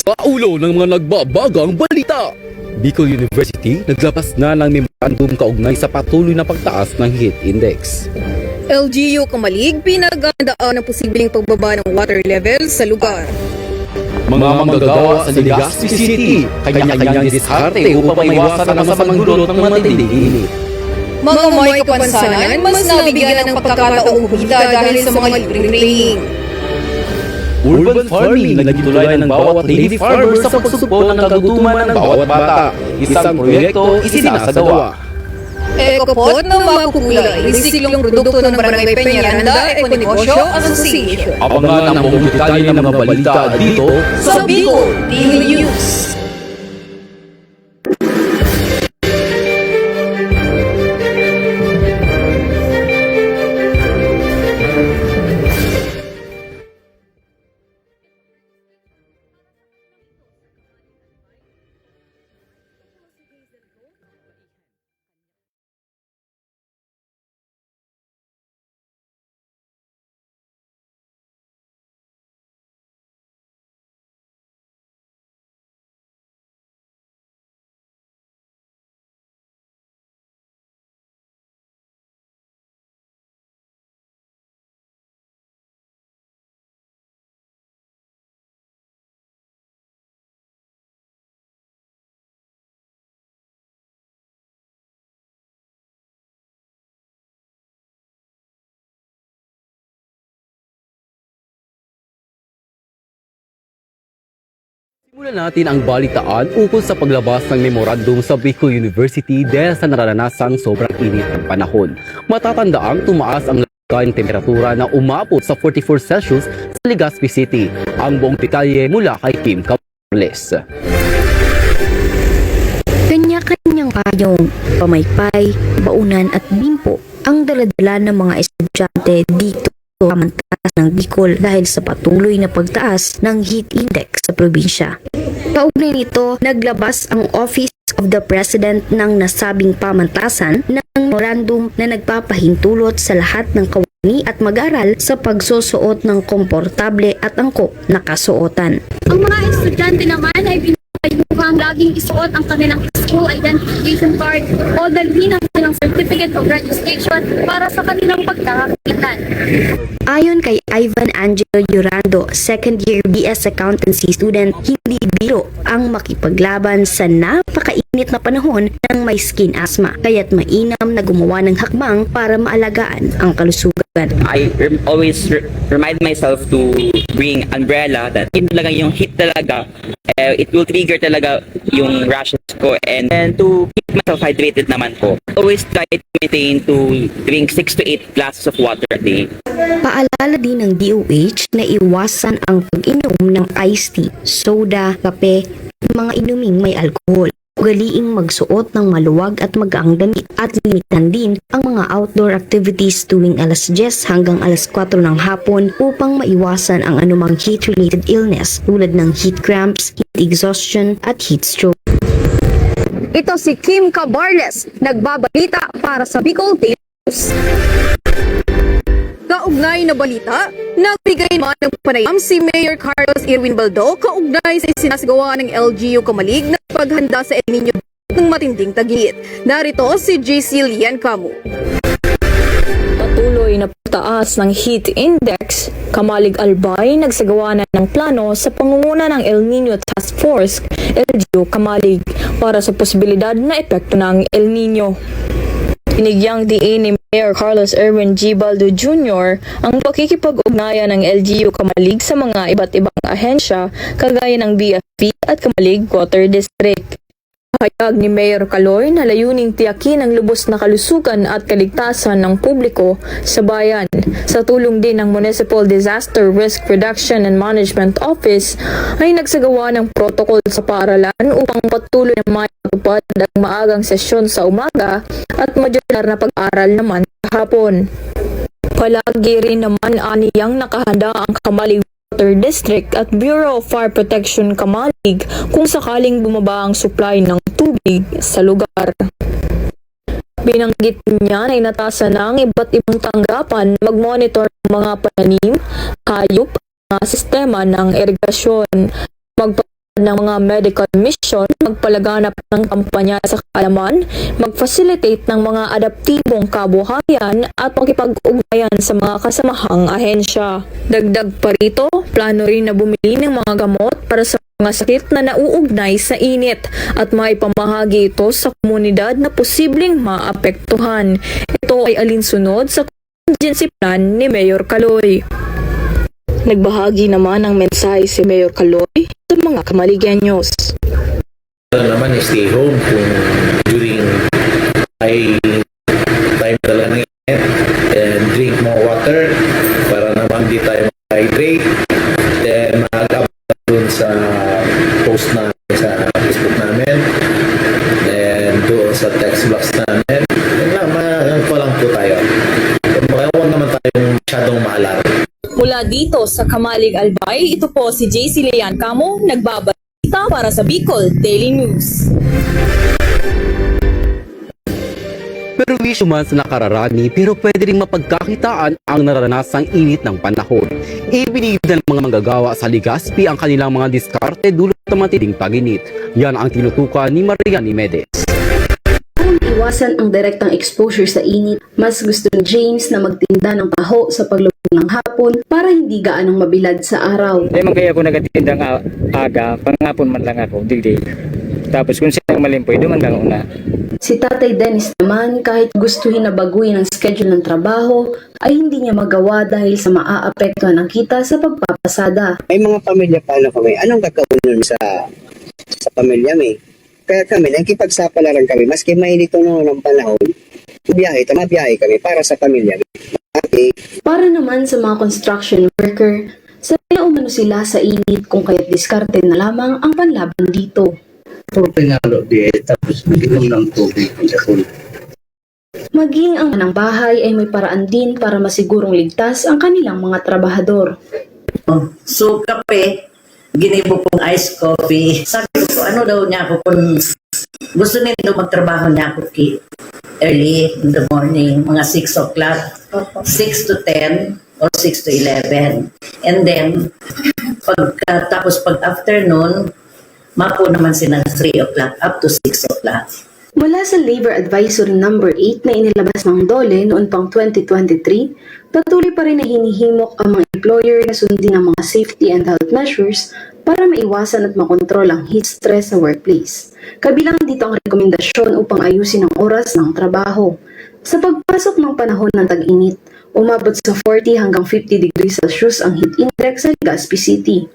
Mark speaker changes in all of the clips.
Speaker 1: Sa ulo ng mga nagbabagang balita, Bicol University naglabas na ng memorandum kaugnay sa patuloy na pagtaas ng heat index.
Speaker 2: LGU Kamalig pinaghandaan ng posibleng pagbaba ng water level sa lugar.
Speaker 1: Mga manggagawa sa Legazpi City, kanya-kanyang diskarte upang maiwasan ang masamang dulot ng matinding init.
Speaker 2: Mga may kapansanan, mas nabigyan ng pagkakataong kumita dahil sa mga libreng training.
Speaker 1: Urban farming na nagtulay ng bawat lady farmer sa pagsuport ng kagutuman ng bawat bata. Isang proyekto isinasagawa.
Speaker 2: Ekopot na makukulay, resiklong produkto ng Barangay Peñaranda Econegosyo Association.
Speaker 1: Abangan ang buong detalye ng mga balita dito
Speaker 2: Sa Bicol TV News.
Speaker 1: Simulan natin ang balitaan ukol sa paglabas ng memorandum sa Bicol University dahil sa naranasang sobrang init ng panahon. Matatandaang tumaas ang lagay ng temperatura na umabot sa 44 Celsius sa Legazpi City. Ang buong detalye mula kay Kim Camarles.
Speaker 3: Kanya-kanyang payong, pamaypay, baunan at bimpo ang daladala ng mga estudyante dito sa Pamantasan ng Bicol dahil sa patuloy na pagtaas ng heat index sa probinsya. Kaugnay nito, naglabas ang Office of the President ng nasabing pamantasan ng memorandum na nagpapahintulot sa lahat ng kawani at mag-aral sa pagsusuot ng komportable at angkop na kasuotan.
Speaker 4: Ang mga estudyante naman ay pinapayuhang laging isuot ang kanilang school identification card o dalhin ang kanilang certificate of registration para sa kanilang pagkakakitaan.
Speaker 3: Ayon kay Ivan Angelo Durando, second year BS Accountancy student, hindi biro ang makipaglaban sa napakainit na panahon ng may skin asthma, kaya't mainam na gumawa ng hakbang para maalagaan ang kalusugan.
Speaker 5: I always remind myself to bring umbrella that yun talaga yung heat talaga, it will trigger talaga yung rashes ko, and then to keep myself hydrated naman po. Always try to maintain to drink 6 to 8 glasses of water a day.
Speaker 3: Paalala din ng DOH na iwasan ang pag-inom ng iced tea, soda, kape, mga inuming may alkohol. Ugaliing magsuot ng maluwag at magaang damit at limitan din ang mga outdoor activities tuwing alas 10 hanggang alas 4 ng hapon upang maiwasan ang anumang heat-related illness tulad ng heat cramps, heat exhaustion at heat stroke.
Speaker 2: Ito si Kim Camarles, nagbabalita para sa Bicol TV News. Kaugnay na balita, nagbigay naman ng panayam si Mayor Carlos Irwin Baldo kaugnay sa isinasagawa ng LGU Kamalig na paghanda sa El Nino ng matinding tagit. Narito si JC Lian Camu.
Speaker 6: Patuloy na pagtaas ng heat index, Kamalig Albay nagsagawa na ng plano sa pangunguna ng El Nino Task Force, LGU Kamalig, para sa posibilidad na epekto ng El Nino. Binigyang diin ni Mayor Carlos Irwin G. Baldo Jr. ang pakikipag-ugnayan ng LGU Kamalig sa mga iba't ibang ahensya kagaya ng BFP at Kamalig Water District. Pahayag ni Mayor Caloy na layuning tiyakin ang lubos na kalusugan at kaligtasan ng publiko sa bayan. Sa tulong din ng Municipal Disaster Risk Reduction and Management Office ay nagsagawa ng protocol sa paaralan upang patuloy na matupad ang maagang sesyon sa umaga at modular na pag-aral naman sa hapon. Palagi rin naman aniyang nakahanda ang Kamalig Water District at Bureau of Fire Protection Kamalig kung sakaling bumaba ang supply ng tubig sa lugar. Binanggit niya na inatasan ng iba't ibang tanggapan mag-monitor ng mga pananim, hayop, at sistema ng irigasyon, ng mga medical mission, magpalaganap ng kampanya sa kaalaman, mag-facilitate ng mga adaptibong kabuhayan at makipag-ugnayan sa mga kasamahang ahensya. Dagdag pa rito, plano rin na bumili ng mga gamot para sa mga sakit na nauugnay sa init at maipamahagi ito sa komunidad na posibleng maapektuhan. Ito ay alinsunod sa contingency plan ni Mayor Caloy. Nagbahagi naman ng mensahe si Mayor Caloy sa mga Kamaligyanos.
Speaker 7: Naman stay home kung during high time talaga ng init, and drink more water para naman di tayo hydrate. Then mag-upload dun sa post namin sa Facebook namin, and doon sa text box namin. Yun lang, ko lang po tayo. Huwag naman tayong masyadong maalarm.
Speaker 6: Mula dito sa Kamalig Albay, ito po si JC Leon Camo, nagbabalita para sa Bicol Daily News.
Speaker 1: Pero wisyo man sa nakararani pero pwede ring mapagkakitaan ang naranasang init ng panahon. Ibinigay ng mga manggagawa sa Legazpi ang kanilang mga diskarte dulot ng matinding tag-init. Yan ang tinutukan ni Marian Imedes.
Speaker 8: Iwasan ang direktang exposure sa init, mas gusto ni James na magtinda ng taho sa paglubog ng hapon para hindi gaanong mabilad sa araw.
Speaker 9: Hindi man kaya ako nagatindang aga, pangapon man lang ako, digdig. Tapos kung sinang malimpoy, dumandang una.
Speaker 8: Si Tatay Dennis naman, kahit gustuhin na baguhin ang schedule ng trabaho, ay hindi niya magawa dahil sa maaapektuhan ang kita sa pagpapasada.
Speaker 10: May mga pamilya paano kami. Anong gagawin nun sa pamilya may? Kaya kami, nakikipagsapalaran kami, maski mainit noon ng panahon, mabiyahe kami para sa pamilya. Okay.
Speaker 8: Para naman sa mga construction worker, sanay umano sila sa init kung kaya't diskarte na lamang ang panlaban dito.
Speaker 10: Pinalo di, tapos naginom ng tubig sa pool.
Speaker 8: Maging ang manang bahay ay may paraan din para masigurong ligtas ang kanilang mga trabahador.
Speaker 11: So, kape, ginibo pong iced coffee. Sabi ko, ano daw niya ako kung gusto nito magtrabaho niya ako early in the morning, mga 6 o'clock, 6 to 10 or 6 to 11. And then, tapos pag afternoon, mapo naman sila 3 o'clock up to 6 o'clock.
Speaker 8: Mula sa Labor Advisory Number 8 na inilabas ng DOLE noon pang 2023, patuloy pa rin na hinihimok ang mga employer na sundin ang mga safety and health measures para maiwasan at makontrol ang heat stress sa workplace. Kabilang dito ang rekomendasyon upang ayusin ang oras ng trabaho. Sa pagpasok ng panahon ng tag-init, umabot sa 40 hanggang 50 degrees Celsius ang heat index sa Legazpi City.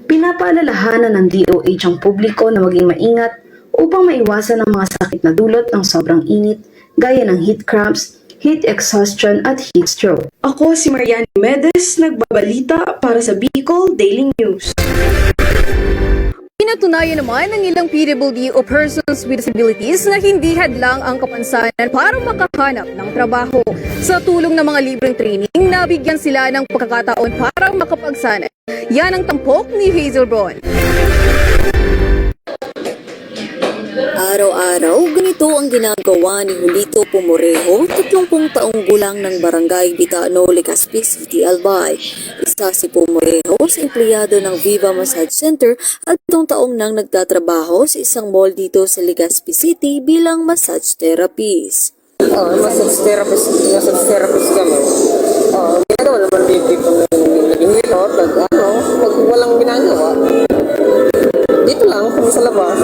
Speaker 8: Pinapaalalahanan ng DOH ang publiko na maging maingat upang maiwasan ang mga sakit na dulot ng sobrang init gaya ng heat cramps, heat exhaustion at heat stroke.
Speaker 2: Ako si Marian Medes, nagbabalita para sa Bicol Daily News. Pinatunayan naman ng ilang PWD o persons with disabilities na hindi hadlang ang kapansanan para makahanap ng trabaho. Sa tulong ng mga libreng training, nabigyan sila ng pagkakataon para makapagsanay. Yan ang tampok ni Hazel Bron.
Speaker 3: Araw-araw, ganito ang ginagawa ni Julito Pumorejo, 30 taong gulang ng Barangay Bitano, Legazpi City, Albay. Isa si Pumorejo sa empleyado ng Viva Massage Center at 7 taong nang nagtatrabaho sa isang mall dito sa Legazpi City bilang massage therapist.
Speaker 9: Massage therapist kami. Ginagawa naman dito naging dito, pag walang ginagawa. Dito lang, kami sa labas.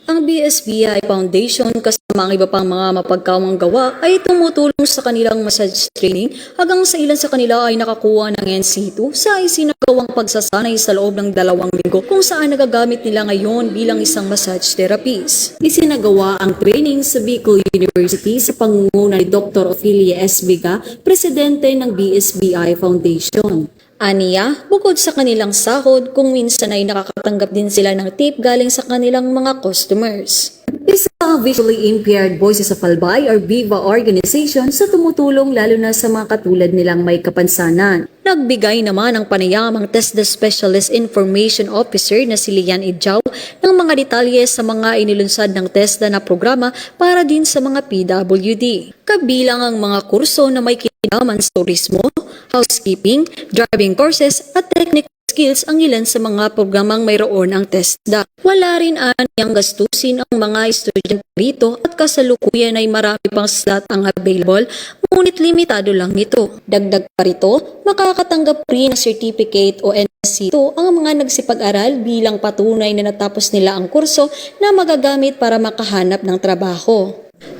Speaker 3: Ang BSBI Foundation kasama ang iba pang mga mapagkawang gawa ay tumutulong sa kanilang massage training hanggang sa ilan sa kanila ay nakakuha ng NC2 sa isinagawang pagsasanay sa loob ng 2 linggo kung saan nagagamit nila ngayon bilang isang massage therapist. Isinagawa ang training sa Bicol University sa pangunguna ni Dr. Ophelia S. Viga, presidente ng BSBI Foundation. Aniya, bukod sa kanilang sahod, kung minsan ay nakakatanggap din sila ng tip galing sa kanilang mga customers. Isa ang Visually Impaired Voices of Albay or VIVA organization sa tumutulong lalo na sa mga katulad nilang may kapansanan. Nagbigay naman ang panayamang TESDA Specialist Information Officer na si Lian Idjaw ng mga detalye sa mga inilunsad ng TESDA na programa para din sa mga PWD. Kabilang ang mga kurso na may kinalaman sa turismo, housekeeping, driving courses at technical
Speaker 12: skills ang ilan sa mga programang mayroon ang TESDA. Wala rin aniyang gastusin ang mga estudyante rito at kasalukuyan ay marami pang slot ang available, ngunit limitado lang ito. Dagdag pa rito, makakatanggap rin ng certificate o NSC2 ang mga nagsipag-aral bilang patunay na natapos nila ang kurso na magagamit para makahanap ng trabaho.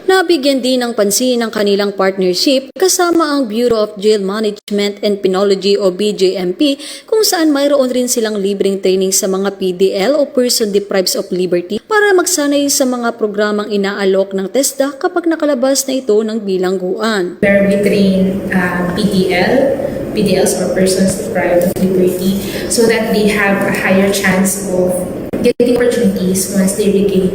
Speaker 12: Nabigyan din ng pansin ang kanilang partnership kasama ang Bureau of Jail Management and Penology o BJMP kung saan mayroon rin silang libreng training sa mga PDL o Person Deprived of Liberty para magsanay sa mga programang inaalok ng TESDA kapag nakalabas na ito ng bilangguan.
Speaker 13: Where we train PDLs or persons deprived of liberty so that they have a higher chance of getting opportunities once they regain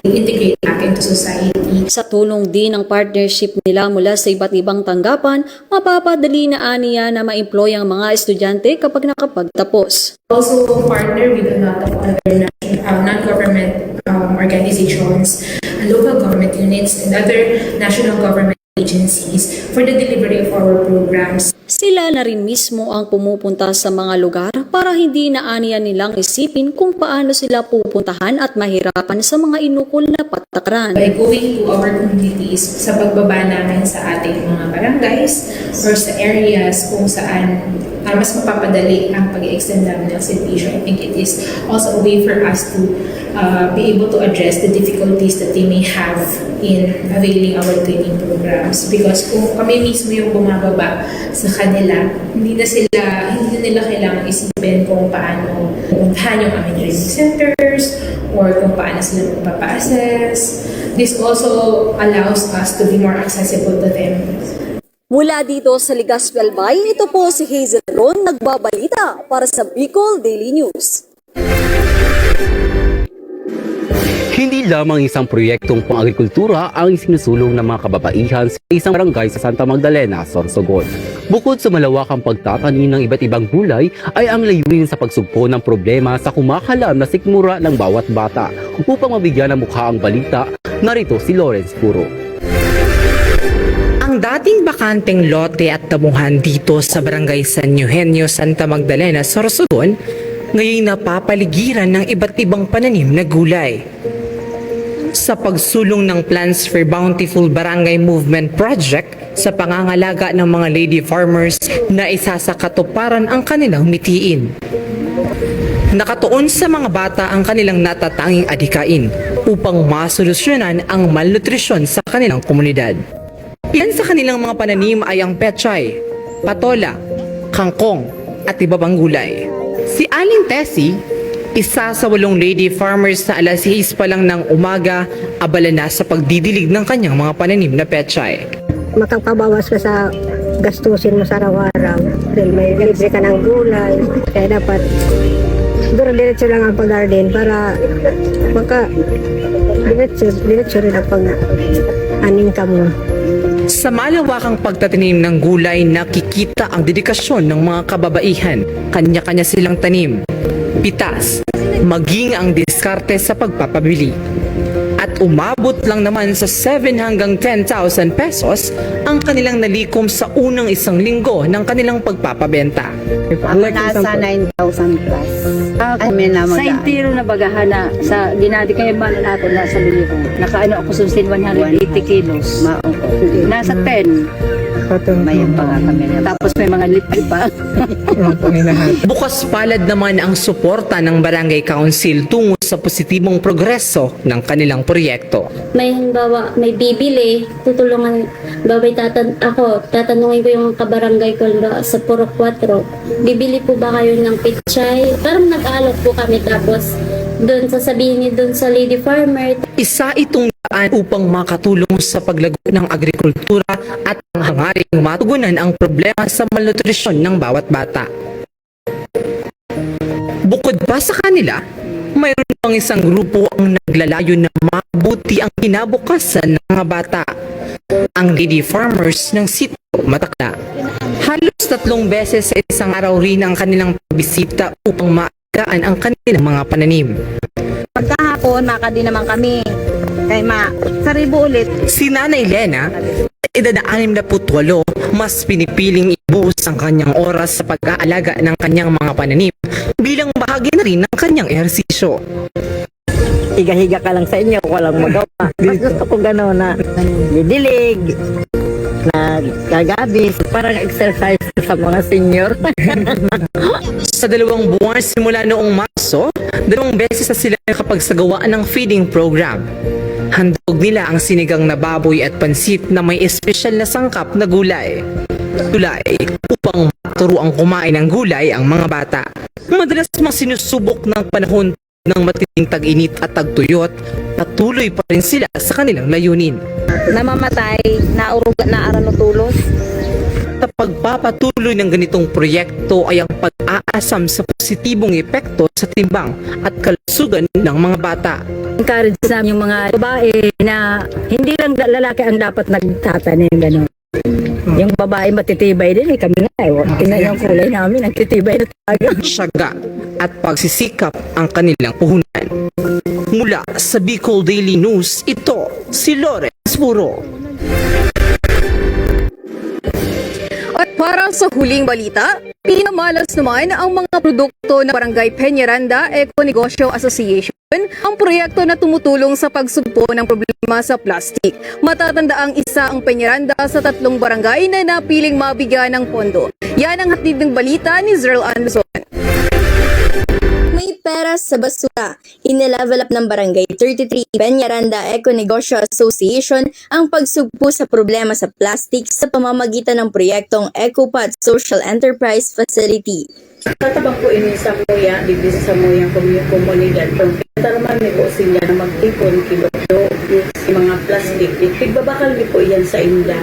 Speaker 13: integrate back into society.
Speaker 12: Sa tulong din ng partnership nila mula sa iba't ibang tanggapan, mapapadali na aniya na ma-employ ang mga estudyante kapag nakapagtapos.
Speaker 13: Also partner with a lot of other non-government organizations, local government units, and other national government agencies for the delivery of our programs.
Speaker 12: Sila na rin mismo ang pumupunta sa mga lugar para hindi na aniya nilang isipin kung paano sila pupuntahan at mahirapan sa mga inukol na patakaran.
Speaker 13: By going to our communities, sa pagbaba namin sa ating mga barangays or sa areas kung saan mas mapapadali ang pag-extend namin ng servisyo, I think it is also a way for us to be able to address the difficulties that they may have in availing our training programs. Because kung kami mismo yung bumababa sa kanila, hindi na nila kailangang isipin kung paano puntahan yung aming training centers or kung paano sila magpapa-assess. This also allows us to be more accessible to them.
Speaker 12: Mula dito sa Legazpi Albay, ito po si Hazel Ron nagbabalita para sa Bicol Daily News.
Speaker 1: Hindi lamang isang proyektong pang-agrikultura ang sinusulong ng mga kababaihan sa isang barangay sa Santa Magdalena, Sorsogon. Bukod sa malawakang pagtatanim ng iba't ibang gulay, ay ang layunin sa pagsugpo ng problema sa kumakalam na sikmura ng bawat bata. Upang mabigyan ng mukha ang balita, narito si Lawrence Puro.
Speaker 14: Ang dating bakanteng lote at damuhan dito sa barangay San Eugenio, Santa Magdalena, Sorsogon, ngayon napapaligiran ng iba't ibang pananim na gulay. Sa pagsulong ng Plans for Bountiful Barangay Movement Project sa pangangalaga ng mga lady farmers na isa sa katuparan ang kanilang mitiin. Nakatuon sa mga bata ang kanilang natatanging adhikain upang masolusyonan ang malnutrisyon sa kanilang komunidad. Ilan sa kanilang mga pananim ay ang pechay, patola, kangkong at iba pang gulay. Si Aling Tessie, isa sa 8 lady farmers na alas 6 pa lang ng umaga, abala na sa pagdidilig ng kanyang mga pananim na pechay.
Speaker 15: Makakabawas ka sa gastusin mo sa araw-araw dahil may libre ka ng gulay, kaya dapat diretso lang ang pag-garden para diretso rin ang pag-aning ka mo.
Speaker 14: Sa malawakang pagtatanim ng gulay, nakikita ang dedikasyon ng mga kababaihan. Kanya-kanya silang tanim, pitas, maging ang diskarte sa pagpapabili. At umabot lang naman sa 7 hanggang 10,000 pesos ang kanilang nalikom sa unang isang linggo ng kanilang pagpapabenta.
Speaker 16: Nasa 9,000 plus. Sa intiro na bagahan na sa ginadi kayo man natin nasa biliro. Nakaano ako susin 180 kilos. Nasa 10. May pa kami. Tapos may mga lipi pa.
Speaker 14: Bukas palad naman ang suporta ng Barangay Council tungo sa positibong progreso ng kanilang proyekto.
Speaker 4: May halimbawa, may bibili, tutulungan, tatanungin ko yung kabarangay ko sa Purok 4, bibili po ba kayo ng pichay? Parang nag-alok po kami tapos doon sasabihin niyo doon sa lady farmer.
Speaker 14: Isa itong daan upang makatulong sa paglago ng agrikultura at ang hangaring matugunan ang problema sa malnutrisyon ng bawat bata. Bukod pa sa kanila, mayroon pang isang grupo ang naglalayo na mabuti ang kinabukasan ng mga bata. Ang lady farmers ng Sitio Matakla. Halos 3 beses sa isang araw rin ang kanilang pagbisita upang maagaan ang kanilang mga pananim.
Speaker 16: Pagkahapon, makadi naman kami. Kaya saribo ulit.
Speaker 14: Si Nanay Lena, edad na 68, mas pinipiling ibuhos ang kanyang oras sa pag-aalaga ng kanyang mga pananim bilang bahagi na rin ng kanyang ehersisyo.
Speaker 16: Higa-higa ka lang sa inyo, walang magawa. Mas gusto ko gano'n na didilig, na gagabis, parang exercise sa mga senior.
Speaker 14: Sa 2 buwan simula noong Marso, 2 beses na sila nakapagsagawa ng feeding program. Handog nila ang sinigang na baboy at pansit na may espesyal na sangkap na gulay. Gulay upang maturuang kumain ng gulay ang mga bata. Madalas mga sinusubok ng panahon ng matinding tag-init at tagtuyot, patuloy pa rin sila sa kanilang layunin.
Speaker 16: Namamatay, naarano tulos.
Speaker 14: Sa pagpapatuloy ng ganitong proyekto ay ang pag-aasam sa positibong epekto sa timbang at kalusugan ng mga bata.
Speaker 16: Encourage namin yung mga babae na hindi lang lalaki ang dapat nagtatanim gano'n. Yung babae matitibay din, kami nga tingnan yung kulay namin, nagtitibay na talaga.
Speaker 14: Syaga at pagsisikap ang kanilang puhunan. Mula sa Bicol Daily News, ito si Lawrence Puro.
Speaker 2: At para sa huling balita, pinamalas naman ang mga produkto ng Barangay Peñaranda Eco-Negosyo Association ang proyekto na tumutulong sa pagsugpo ng problema sa plastic. Matatanda ang isa ang Peñaranda sa 3 barangay na napiling mabigyan ng pondo. Yan ang hatid ng balita ni Zerl Anderson.
Speaker 17: May pera sa basura. Inilevel up ng Barangay 33 Peñaranda Eco-Negosyo Association ang pagsugpo sa problema sa plastic sa pamamagitan ng proyektong EcoPod Social Enterprise Facility.
Speaker 16: Tatabang po ini sa muya, dito sa muyang komunidad. Taraman ni po sila na magtipon kilo yung mga plastic. Pigbabakal ni po yan sa inda.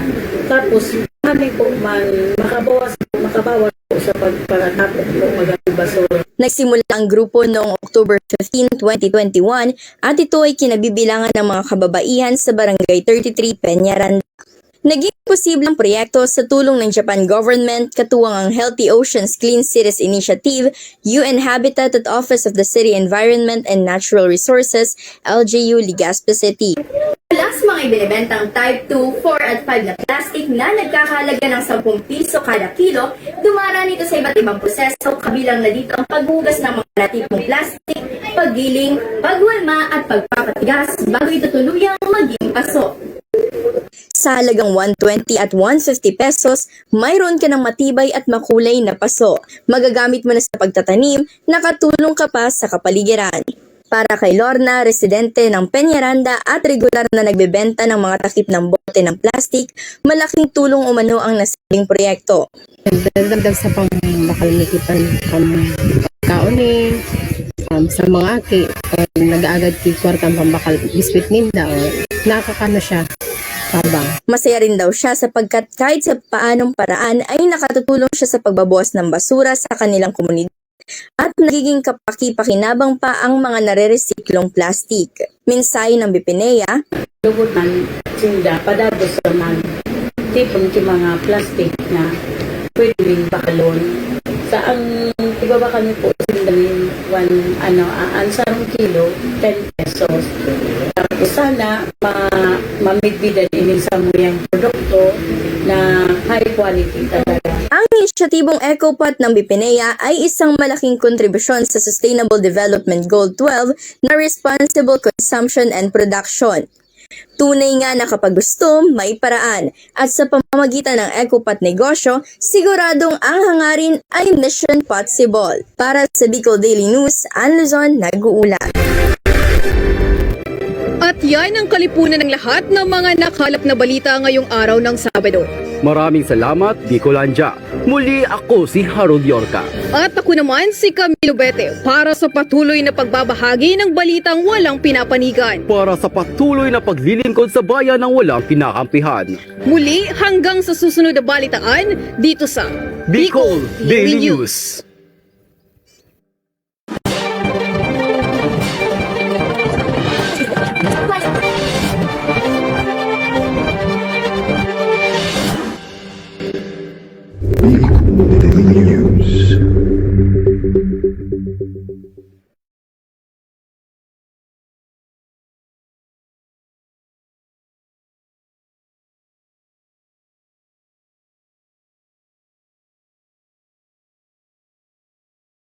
Speaker 16: Tapos, kami po man makabawas po sa pagparatapos po magamit basura.
Speaker 17: Nagsimula ang grupo noong October 15, 2021 at ito ay kinabibilangan ng mga kababaihan sa Barangay 33 Peñaranda. Naging posible ang proyekto sa tulong ng Japan government, katuwang ang Healthy Oceans Clean Cities Initiative, UN Habitat at Office of the City Environment and Natural Resources, LGU Legazpi City.
Speaker 18: Mula sa mga ibinibentang type 2, 4 at 5 na plastic na nagkakahalaga ng 10 piso kada kilo, dumaraan ito sa iba't ibang proseso, kabilang na dito ang paghugas ng mga tipong plastic, paggiling, pagwalma at pagpapatigas bago ito tuluyang maging paso.
Speaker 17: Sa halagang 120 at 150 pesos, mayroon ka ng matibay at makulay na paso. Magagamit mo na sa pagtatanim, nakatulong ka pa sa kapaligiran. Para kay Lorna, residente ng Peñaranda at regular na nagbebenta ng mga takip ng bote ng plastic, malaking tulong umano ang nasabing proyekto.
Speaker 19: Dagdag sa pang-makalinikitan kaunin, sa mga aki, nag-aagad kwartang pambakal biskuit ninda, nakakano siya.
Speaker 17: Masaya rin daw siya sapagkat kahit sa paanong paraan ay nakatutulong siya sa pagbabawas ng basura sa kanilang komunidad at nagiging kapaki-pakinabang pa ang mga nare-resiklong plastic. Minsay ng Bipinea,
Speaker 16: Lugod man, sinda, padagos naman, tipong yung mga plastic na pwedeng bakalon. Sa ang ibabakal niyo po, sindahin, ang 1 kilo, 10 pesos. Tapos sana, mamidbidan ini sa muyang produkto na high quality talaga.
Speaker 17: Ang inisyatibong EcoPod ng Bipinea ay isang malaking kontribusyon sa Sustainable Development Goal 12 na Responsible Consumption and Production. Tunay nga na kapag gusto, may paraan. At sa pamamagitan ng EcoPod negosyo, siguradong ang hangarin ay mission possible. Para sa Bicol Daily News, Ann Luzon, nag-uulat.
Speaker 2: At yan ang kalipunan ng lahat ng mga nakalap na balita ngayong araw ng Sabado.
Speaker 1: Maraming salamat, Bicolanja. Muli ako si Harold Yorca.
Speaker 2: At ako naman si Camilo Bete para sa patuloy na pagbabahagi ng balitang walang pinapanigan.
Speaker 1: Para sa patuloy na paglilingkod sa bayan ng walang kinakampihan.
Speaker 2: Muli hanggang sa susunod na balitaan dito sa
Speaker 1: Bicol Daily News.